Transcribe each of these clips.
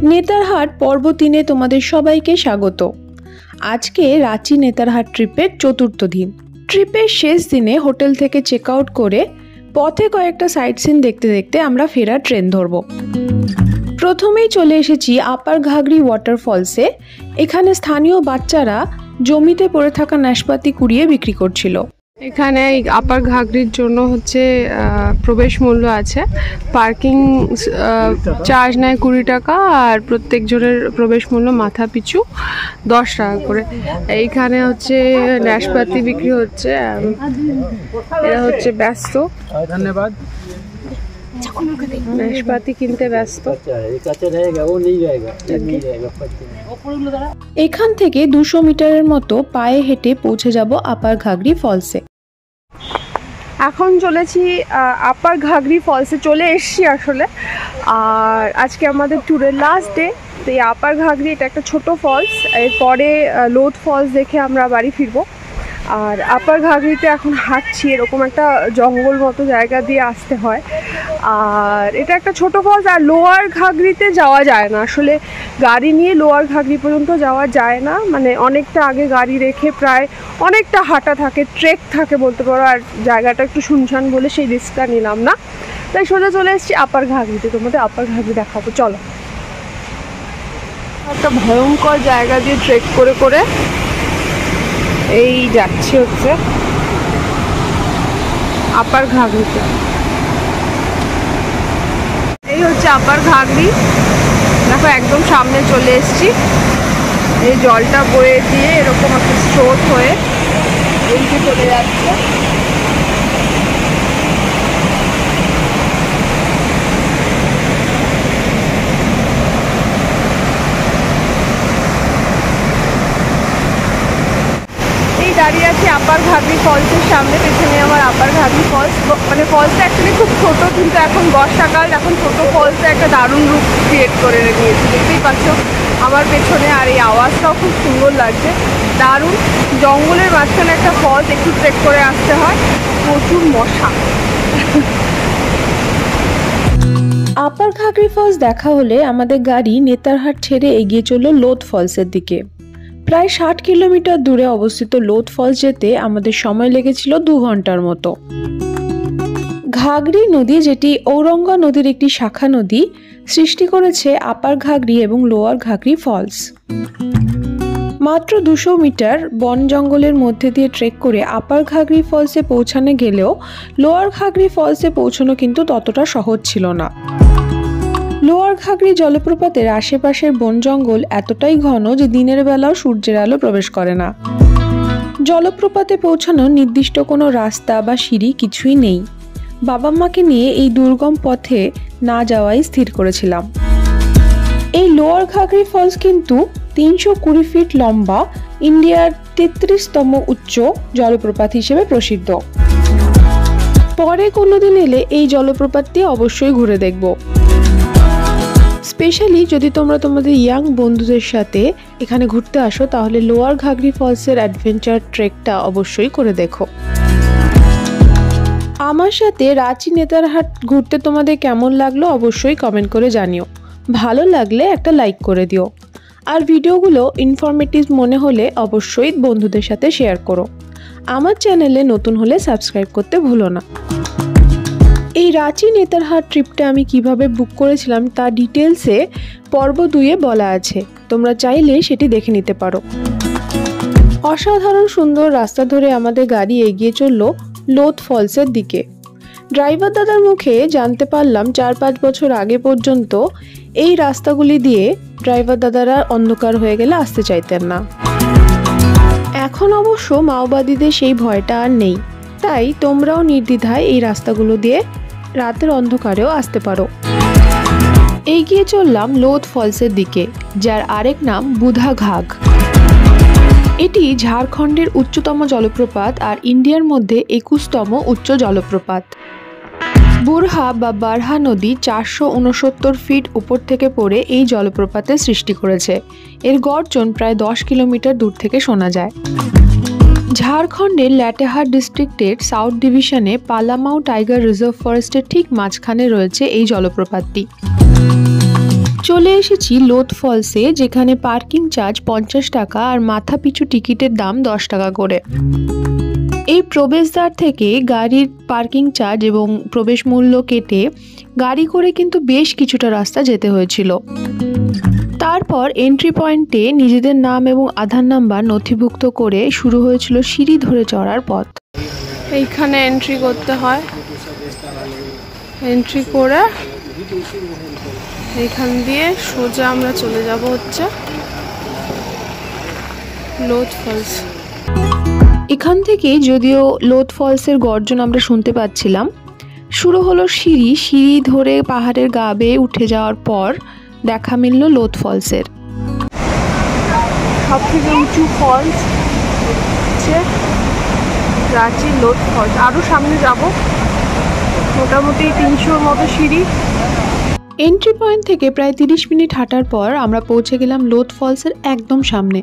নেতারহাট পর্ব 3-এ তোমাদের সবাইকে স্বাগত। আজকে রাঁচি নেতারহাট ট্রিপের চতুর্থ দিন। ট্রিপের শেষ দিনে হোটেল থেকে চেক আউট করে পথে কয়েকটা সাইট সিন দেখতে দেখতে আমরা ফেরার ট্রেন ধরব। প্রথমেই চলে এসেছি আপার ঘাগরি ওয়াটারফলসে। এখানে স্থানীয় বাচ্চারা জমিতে পড়ে থাকা নাশপাতি কুড়িয়ে বিক্রি করছিল। এখানে আপার ঘাগরির জন্য হচ্ছে প্রবেশ মূল্য আছে, পার্কিং চার্জ নেয় 20 টাকা, আর প্রত্যেকজনের প্রবেশ মূল্য মাথা পিছু 10 টাকা করে। এইখানে হচ্ছে নাশপাতি বিক্রি হচ্ছে, এরা হচ্ছে ব্যস্ত, ধন্যবাদ, নাশপাতি কিনতে ব্যস্ত। এখান থেকে 200 মিটারের মতো পায়ে হেঁটে পৌঁছে যাব আপার ঘাগরি ফলসে। এখন চলেছি আপার ঘাগরি ফলসে, চলে এসছি আসলে। আর আজকে আমাদের ট্যুরের লাস্ট ডে। তো এই আপার ঘাগরি এটা একটা ছোট ফলস, এরপরে লোধ ফলস দেখে আমরা বাড়ি ফিরবো। আর আপার ঘাগরিতে এখন হাঁটছি, এরকম একটা জঙ্গল মতো জায়গা দিয়ে আসতে হয়। আর এটা একটা ছোট ফলস, আর লোয়ার ঘাগরিতে যাওয়া যায় না আসলে, গাড়ি নিয়ে লোয়ার ঘাগরি পর্যন্ত যাওয়া যায় না, মানে অনেকটা আগে গাড়ি রেখে প্রায় অনেকটা হাঁটা থাকে, ট্রেক থাকে বলতে পারো। আর জায়গাটা একটু শুনশান বলে সেই রিস্কটা নিলাম না, তাই সোজা চলে এসেছি আপার ঘাগরিতে। তোমাদের আপার ঘাগরি দেখাবো, চলো। একটা ভয়ঙ্কর জায়গা দিয়ে ট্রেক করে করে এই যাচ্ছি হচ্ছে আপার ঘাগরিতে। এই হচ্ছে আপার ঘাগরি, দেখো একদম সামনে চলে এসেছি। এই জলটা বয়ে দিয়ে এরকম একটা স্রোত হয়ে এইদিকে চলে যাচ্ছে। দাঁড়িয়ে আছি আপার ঘাগরি ফলসের সামনে, পেছনে আমার আপার ঘাগরি ফলস। মানে ফলসটা অ্যাকচুয়ালি খুব ছোট, কিন্তু এখন বর্ষাকাল, এখন ছোট ফলসে একটা দারুণ রূপ ক্রিয়েট করে নিয়েছে, দেখতেই পাচ্ছ আমার পেছনে। আর এই আওয়াজটাও খুব সুন্দর লাগছে, দারুণ। জঙ্গলের মাঝখানে একটা ফলস, একটু ট্রেক করে আসতে হয়, প্রচুর মশা। আপার ঘাগরি ফলস দেখা হলে আমাদের গাড়ি নেতারহাট ছেড়ে এগিয়ে চলল লোধ ফলসের দিকে। প্রায় 60 কিলোমিটার দূরে অবস্থিত লোধ ফলস যেতে আমাদের সময় লেগেছিল 2 ঘন্টার মতো। ঘাগরি নদী, যেটি ঔরঙ্গা নদীর একটি শাখা নদী, সৃষ্টি করেছে আপার ঘাগরি এবং লোয়ার ঘাগরি ফলস। মাত্র 200 মিটার বন জঙ্গলের মধ্যে দিয়ে ট্রেক করে আপার ঘাগরি ফলসে পৌঁছানো গেলেও লোয়ার ঘাগরি ফলসে পৌঁছানো কিন্তু ততটা সহজ ছিল না। লোয়ার ঘাগরি জলপ্রপাতের আশেপাশের বন জঙ্গল এতটাই ঘন যে দিনের বেলাও সূর্যের আলো প্রবেশ করে না। জলপ্রপাতে পৌঁছানোর নির্দিষ্ট কোনো রাস্তা বা সিঁড়ি কিছুই নেই। বাবা মাকে নিয়ে এই দুর্গম পথে না যাওয়াই স্থির করেছিলাম। এই লোয়ার ঘাগরি ফলস কিন্তু 320 ফিট লম্বা, ইন্ডিয়ার 33তম উচ্চ জলপ্রপাত হিসেবে প্রসিদ্ধ। পরে কোনোদিন এলে এই জলপ্রপাতটি অবশ্যই ঘুরে দেখব। স্পেশালি যদি তোমরা তোমাদের ইয়াং বন্ধুদের সাথে এখানে ঘুরতে আসো, তাহলে লোয়ার ঘাগরি ফলসের অ্যাডভেঞ্চার ট্রেকটা অবশ্যই করে দেখো। আমার সাথে রাঁচি নেতারহাট ঘুরতে তোমাদের কেমন লাগলো অবশ্যই কমেন্ট করে জানিও। ভালো লাগলে একটা লাইক করে দিও, আর ভিডিওগুলো ইনফরমেটিভ মনে হলে অবশ্যই বন্ধুদের সাথে শেয়ার করো। আমার চ্যানেলে নতুন হলে সাবস্ক্রাইব করতে ভুলো না। এই রাঁচি নেতারহাট ট্রিপটা আমি কিভাবে বুক করেছিলাম তা ডিটেলসে পর্ব 2-এ বলা আছে, তোমরা চাইলে সেটি দেখে নিতে পারো। অসাধারণ সুন্দর রাস্তা ধরে আমাদের গাড়ি এগিয়ে চলল লোধ ফলসের দিকে। ড্রাইভার দাদার মুখে জানতে পারলাম 4-5 বছর আগে পর্যন্ত এই রাস্তাগুলি দিয়ে ড্রাইভার দাদারা অন্ধকার হয়ে গেলে আসতে চাইতেন না। এখন অবশ্য মাওবাদীদের সেই ভয়টা আর নেই, তাই তোমরাও নির্দ্বিধায় এই রাস্তাগুলো দিয়ে রাতের অন্ধকারেও আসতে পারো। এগিয়ে চললাম লোধ ফলসের দিকে, যার আরেক নাম বুধা ঘাগ। এটি ঝাড়খণ্ডের উচ্চতম জলপ্রপাত আর ইন্ডিয়ার মধ্যে 21তম উচ্চ জলপ্রপাত। বুরহা বা বারহা নদী 469 ফিট উপর থেকে পড়ে এই জলপ্রপাতের সৃষ্টি করেছে। এর গর্জন প্রায় 10 কিলোমিটার দূর থেকে শোনা যায়। ঝাড়খণ্ডের লাটেহার ডিস্ট্রিক্টের সাউথ ডিভিশনে পালামাউ টাইগার রিজার্ভ ফরেস্টের ঠিক মাঝখানে রয়েছে এই জলপ্রপাতটি। চলে এসেছি লোথ ফলসে, যেখানে পার্কিং চার্জ 50 টাকা আর মাথা পিছু টিকিটের দাম 10 টাকা করে। এই প্রবেশদ্বার থেকে গাড়ির পার্কিং চার্জ এবং প্রবেশ মূল্য কেটে গাড়ি করে কিন্তু বেশ কিছুটা রাস্তা যেতে হয়েছিল। তারপর এন্ট্রি পয়েন্টে নিজেদের নাম এবং আধার নাম্বার নথিভুক্ত করে শুরু হয়েছিল সিঁড়ি ধরে চড়ার পথ। এইখানে এন্ট্রি করতে হয়, এন্ট্রি করে এইখান দিয়ে সোজা আমরা চলে যাব হচ্ছে লোথ ফলস। এখান থেকে যদিও লোথ ফলসের গর্জন আমরা শুনতে পাচ্ছিলাম, শুরু হলো সিঁড়ি ধরে পাহাড়ের গা বেয়ে উঠে যাওয়ার পর দেখা মিলল লোথ ফলসের। সব থেকে উঁচু ফলস হচ্ছে রাঁচি লোথ ফলস। আরও সামনে যাব, মোটামুটি 300-র মতো সিঁড়ি। এন্ট্রি পয়েন্ট থেকে প্রায় 30 মিনিট হাঁটার পর আমরা পৌঁছে গেলাম লোথ ফলসের একদম সামনে।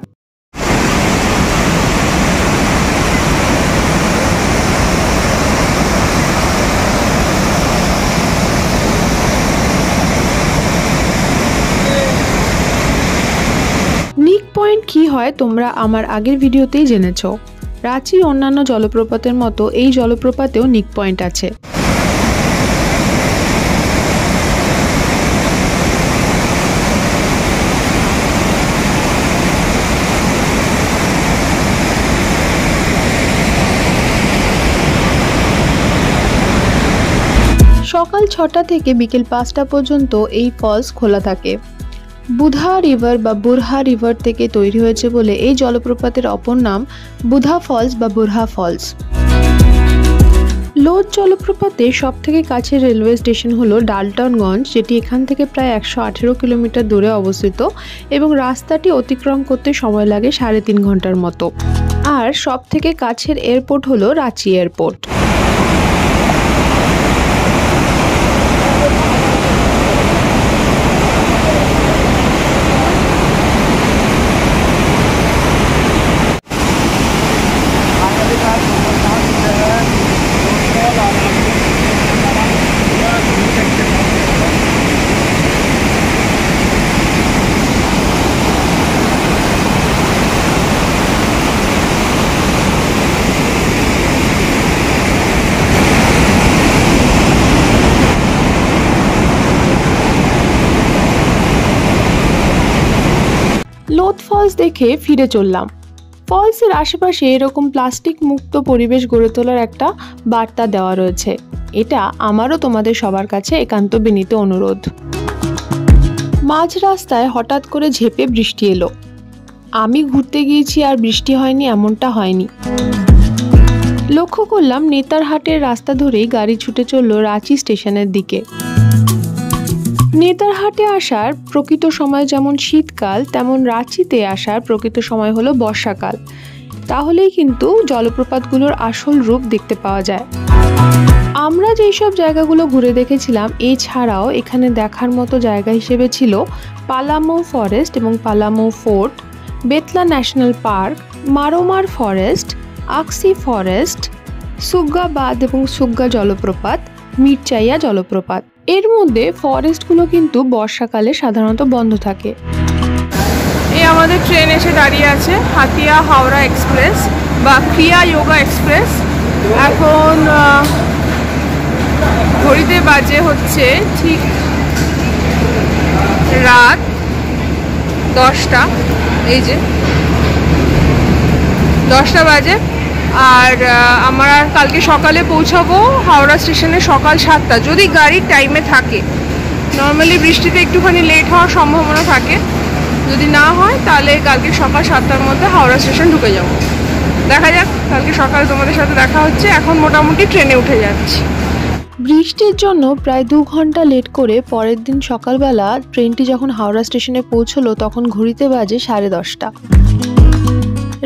নিক পয়েন্ট কি হয় তোমরা আমার আগের ভিডিওতেই জেনেছো। রাঁচির অন্যান্য জলপ্রপাতের মতো এই জলপ্রপাতেও নিক পয়েন্ট আছে। সকাল 6টা থেকে বিকেল 5টা পর্যন্ত এই ফলস খোলা থাকে। বুধা রিভার বা বুরহা রিভার থেকে তৈরি হয়েছে বলে এই জলপ্রপাতের অপর নাম বুধা ফলস বা বুরহা ফলস। লোথ জলপ্রপাতে সব থেকে কাছের রেলওয়ে স্টেশন হলো ডালটনগঞ্জ, যেটি এখান থেকে প্রায় 118 কিলোমিটার দূরে অবস্থিত এবং রাস্তাটি অতিক্রম করতে সময় লাগে 3.5 ঘন্টার মতো। আর সব থেকে কাছের এয়ারপোর্ট হলো রাঁচি এয়ারপোর্ট। লোথ ফলস দেখে ফিরে চললাম। ফলসের আশেপাশে এরকম প্লাস্টিক মুক্ত পরিবেশ গড়ে তোলার একটা বার্তা দেওয়া রয়েছে। এটা আমারও তোমাদের সবার কাছে একান্ত বিনীত অনুরোধ। মাঝ রাস্তায় হঠাৎ করে ঝেঁপে বৃষ্টি এলো। আমি ঘুরতে গিয়েছি আর বৃষ্টি হয়নি এমনটা হয়নি। লক্ষ্য করলাম নেতারহাটের রাস্তা ধরেই গাড়ি ছুটে চলল রাঁচি স্টেশনের দিকে। নেতারহাটে আসার প্রকৃত সময় যেমন শীতকাল, তেমন রাঁচিতে আসার প্রকৃত সময় হলো বর্ষাকাল। তাহলেই কিন্তু জলপ্রপাতগুলোর আসল রূপ দেখতে পাওয়া যায়। আমরা যেই সব জায়গাগুলো ঘুরে দেখেছিলাম, এছাড়াও এখানে দেখার মতো জায়গা হিসেবে ছিল পালামৌ ফরেস্ট এবং Palamau fort, Betla national park, Maromar forest, Aksi forest, Sugga বাঁধ এবং সুগ্গা জলপ্রপাত, মিরচাইয়া জলপ্রপাত। এর মধ্যে ফরেস্টগুলো কিন্তু বর্ষাকালে সাধারণত বন্ধ থাকে। এই আমাদের ট্রেন এসে দাঁড়িয়ে আছে, হাতিয়া হাওড়া এক্সপ্রেস বা ক্রিয়া যোগা এক্সপ্রেস। এখন ঘড়িতে বাজে হচ্ছে ঠিক রাত 10টা, এই যে 10টা বাজে। আর আমরা কালকে সকালে পৌঁছাবো হাওড়া স্টেশনে সকাল 7টা, যদি গাড়ির টাইমে থাকে। নর্মালি বৃষ্টিতে একটুখানি লেট হওয়ার সম্ভাবনা থাকে, যদি না হয় তাহলে কালকে সকাল 7টার মধ্যে হাওড়া স্টেশন ঢুকে যাব। দেখা যাক, কালকে সকালে তোমাদের সাথে দেখা হচ্ছে। এখন মোটামুটি ট্রেনে উঠে যাচ্ছি। বৃষ্টির জন্য প্রায় 2 ঘন্টা লেট করে পরের দিন সকালবেলা ট্রেনটি যখন হাওড়া স্টেশনে পৌঁছলো তখন ঘড়িতে বাজে 10:30।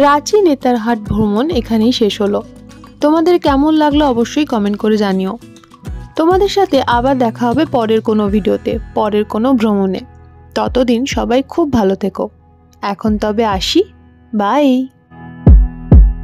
রাঁচি নেতারহাট ভ্রমণ এখানেই শেষ হলো। তোমাদের কেমন লাগলো অবশ্যই কমেন্ট করে জানিও। তোমাদের সাথে আবার দেখা হবে পরের কোনো ভিডিওতে, পরের কোনো ভ্রমণে। ততদিন সবাই খুব ভালো থেকো। এখন তবে আসি, বাই।